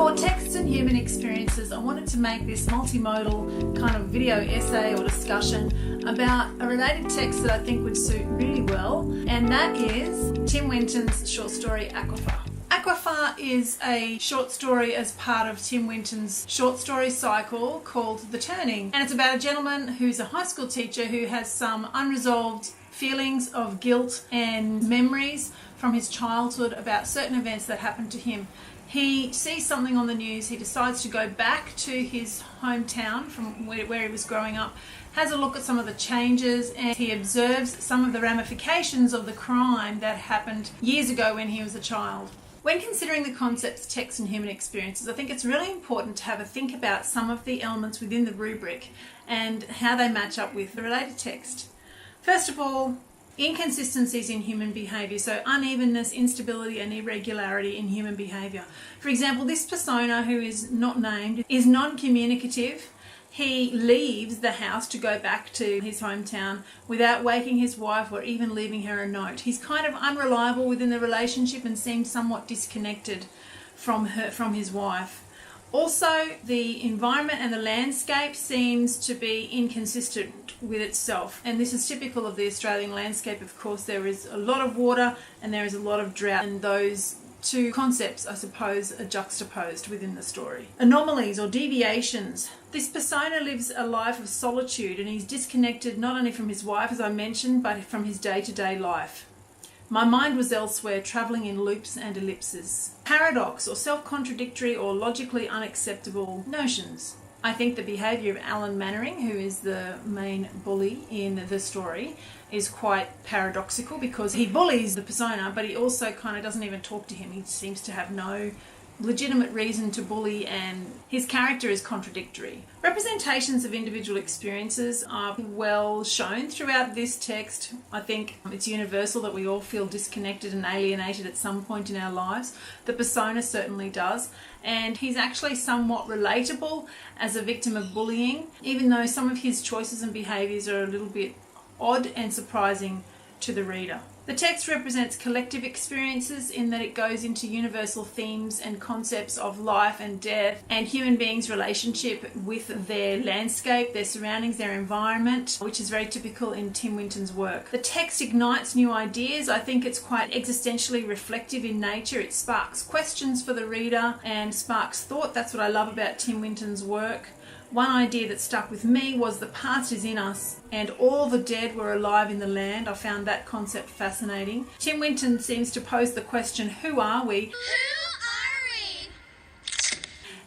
For Texts and Human Experiences, I wanted to make this multimodal kind of video essay or discussion about a related text that I think would suit really well, and that is Tim Winton's short story Aquifer. Aquifer is a short story as part of Tim Winton's short story cycle called The Turning, and it's about a gentleman who's a high school teacher who has some unresolved feelings of guilt and memories from his childhood about certain events that happened to him. He sees something on the news, he decides to go back to his hometown from where he was growing up, has a look at some of the changes, and he observes some of the ramifications of the crime that happened years ago when he was a child. When considering the concepts text and human experiences, I think it's really important to have a think about some of the elements within the rubric and how they match up with the related text. First of all, inconsistencies in human behaviour, so unevenness, instability and irregularity in human behaviour. For example, this persona, who is not named, is non-communicative. He leaves the house to go back to his hometown without waking his wife or even leaving her a note. He's kind of unreliable within the relationship and seems somewhat disconnected from his wife. Also, the environment and the landscape seems to be inconsistent with itself, and this is typical of the Australian landscape. Of course, there is a lot of water and there is a lot of drought, and those two concepts, I suppose, are juxtaposed within the story. Anomalies or deviations. This persona lives a life of solitude, and he's disconnected not only from his wife, as I mentioned, but from his day-to-day life. My mind was elsewhere, travelling in loops and ellipses. Paradox or self-contradictory or logically unacceptable notions. I think the behaviour of Alan Mannering, who is the main bully in the story, is quite paradoxical because he bullies the persona, but he also kind of doesn't even talk to him. He seems to have no legitimate reason to bully, and his character is contradictory. Representations of individual experiences are well shown throughout this text. I think it's universal that we all feel disconnected and alienated at some point in our lives. The persona certainly does, and he's actually somewhat relatable as a victim of bullying, even though some of his choices and behaviours are a little bit odd and surprising to the reader. The text represents collective experiences in that it goes into universal themes and concepts of life and death and human beings' relationship with their landscape, their surroundings, their environment, which is very typical in Tim Winton's work. The text ignites new ideas. I think it's quite existentially reflective in nature. It sparks questions for the reader and sparks thought. That's what I love about Tim Winton's work. One idea that stuck with me was the past is in us and all the dead were alive in the land. I found that concept fascinating. Tim Winton seems to pose the question, who are we? Who are we?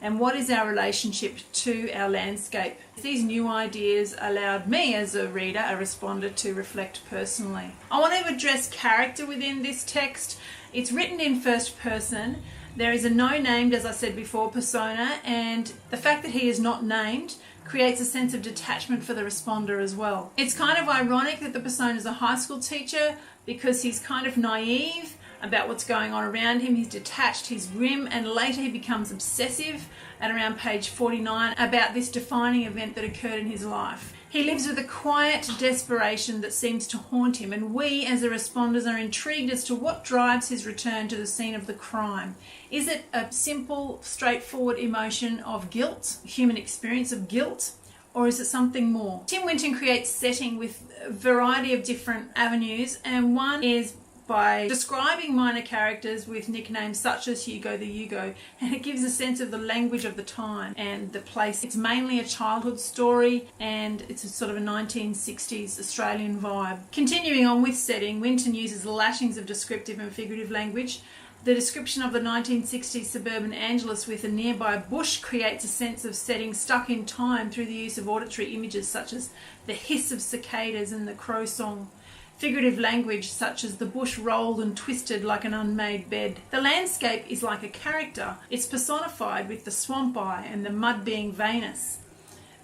And what is our relationship to our landscape? These new ideas allowed me as a reader, a responder, to reflect personally. I want to address character within this text. It's written in first person. There is a no-named, as I said before, persona, and the fact that he is not named creates a sense of detachment for the responder as well. It's kind of ironic that the persona is a high school teacher because he's kind of naive about what's going on around him. He's detached, he's grim, and later he becomes obsessive at around page 49 about this defining event that occurred in his life. He lives with a quiet desperation that seems to haunt him, and we as the responders are intrigued as to what drives his return to the scene of the crime. Is it a simple, straightforward emotion of guilt, human experience of guilt, or is it something more? Tim Winton creates setting with a variety of different avenues, and one is by describing minor characters with nicknames such as Hugo the Yugo, and it gives a sense of the language of the time and the place. It's mainly a childhood story and it's a sort of a 1960s Australian vibe. Continuing on with setting, Winton uses lashings of descriptive and figurative language. The description of the 1960s suburban Angeles with a nearby bush creates a sense of setting stuck in time through the use of auditory images such as the hiss of cicadas and the crow song. Figurative language such as the bush rolled and twisted like an unmade bed. The landscape is like a character. It's personified with the swamp eye and the mud being veinous.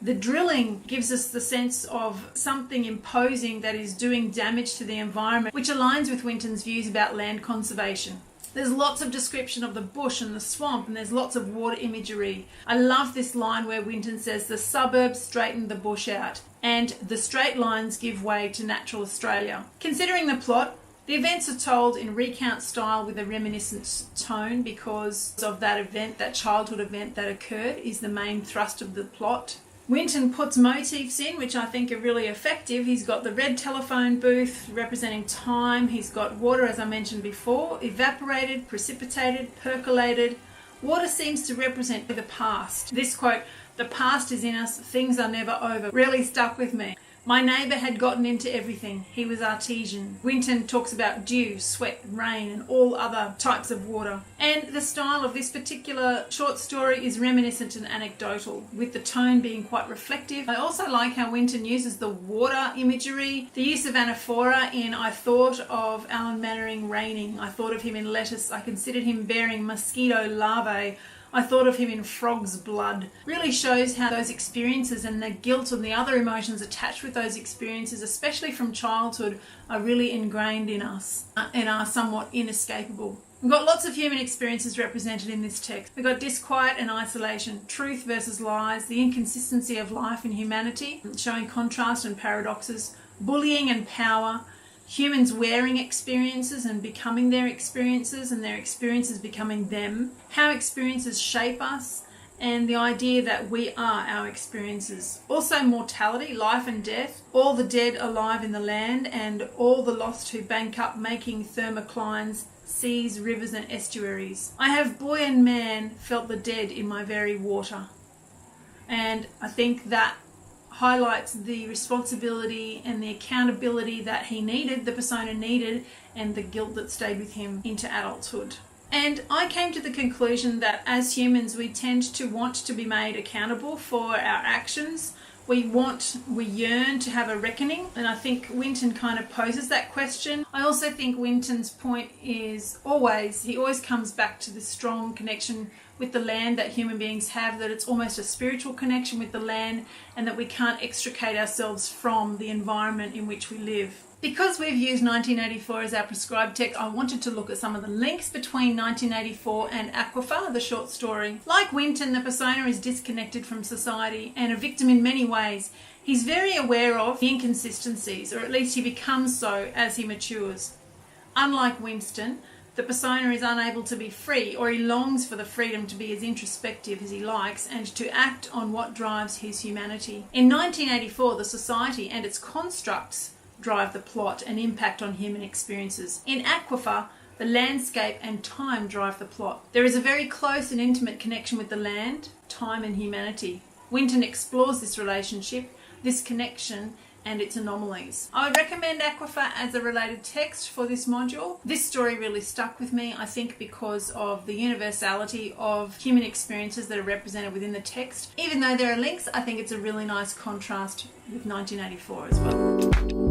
The drilling gives us the sense of something imposing that is doing damage to the environment, which aligns with Winton's views about land conservation. There's lots of description of the bush and the swamp, and there's lots of water imagery. I love this line where Winton says the suburbs straighten the bush out and the straight lines give way to natural Australia. Considering the plot, The events are told in recount style with a reminiscent tone because of that event, that childhood event that occurred is the main thrust of the plot. Winton puts motifs in which I think are really effective. He's got the red telephone booth representing time. He's got water, as I mentioned before, evaporated, precipitated, percolated. Water seems to represent the past. This quote, "The past is in us, things are never over," really stuck with me. My neighbour had gotten into everything. He was artesian. Winton talks about dew, sweat, rain and all other types of water. And the style of this particular short story is reminiscent and anecdotal, with the tone being quite reflective. I also like how Winton uses the water imagery. The use of anaphora in I thought of Alan Mannering raining. I thought of him in lettuce. I considered him bearing mosquito larvae. I thought of him in frog's blood. Really shows how those experiences and the guilt and the other emotions attached with those experiences, especially from childhood, are really ingrained in us and are somewhat inescapable. We've got lots of human experiences represented in this text. We've got disquiet and isolation, truth versus lies, the inconsistency of life and humanity, showing contrast and paradoxes, bullying and power, humans wearing experiences and becoming their experiences and their experiences becoming them, how experiences shape us, and the idea that we are our experiences. Also mortality, life and death, all the dead alive in the land and all the lost who bank up making thermoclines, seas, rivers and estuaries. I have boy and man felt the dead in my very water. And I think that highlights the responsibility and the accountability that he needed, the persona needed, and the guilt that stayed with him into adulthood. And I came to the conclusion that as humans we tend to want to be made accountable for our actions. We yearn to have a reckoning, and I think Winton kind of poses that question. I also think Winton's point is he always comes back to the strong connection with the land that human beings have, that it's almost a spiritual connection with the land and that we can't extricate ourselves from the environment in which we live. Because we've used 1984 as our prescribed text, I wanted to look at some of the links between 1984 and Aquifer, the short story. Like Winton, the persona is disconnected from society and a victim in many ways. He's very aware of the inconsistencies, or at least he becomes so as he matures. Unlike Winston, the persona is unable to be free, or he longs for the freedom to be as introspective as he likes and to act on what drives his humanity. In 1984, the society and its constructs drive the plot and impact on human experiences. In Aquifer, the landscape and time drive the plot. There is a very close and intimate connection with the land, time and humanity. Winton explores this relationship, this connection, and its anomalies. I would recommend Aquifer as a related text for this module. This story really stuck with me, I think, because of the universality of human experiences that are represented within the text. Even though there are links, I think it's a really nice contrast with 1984 as well.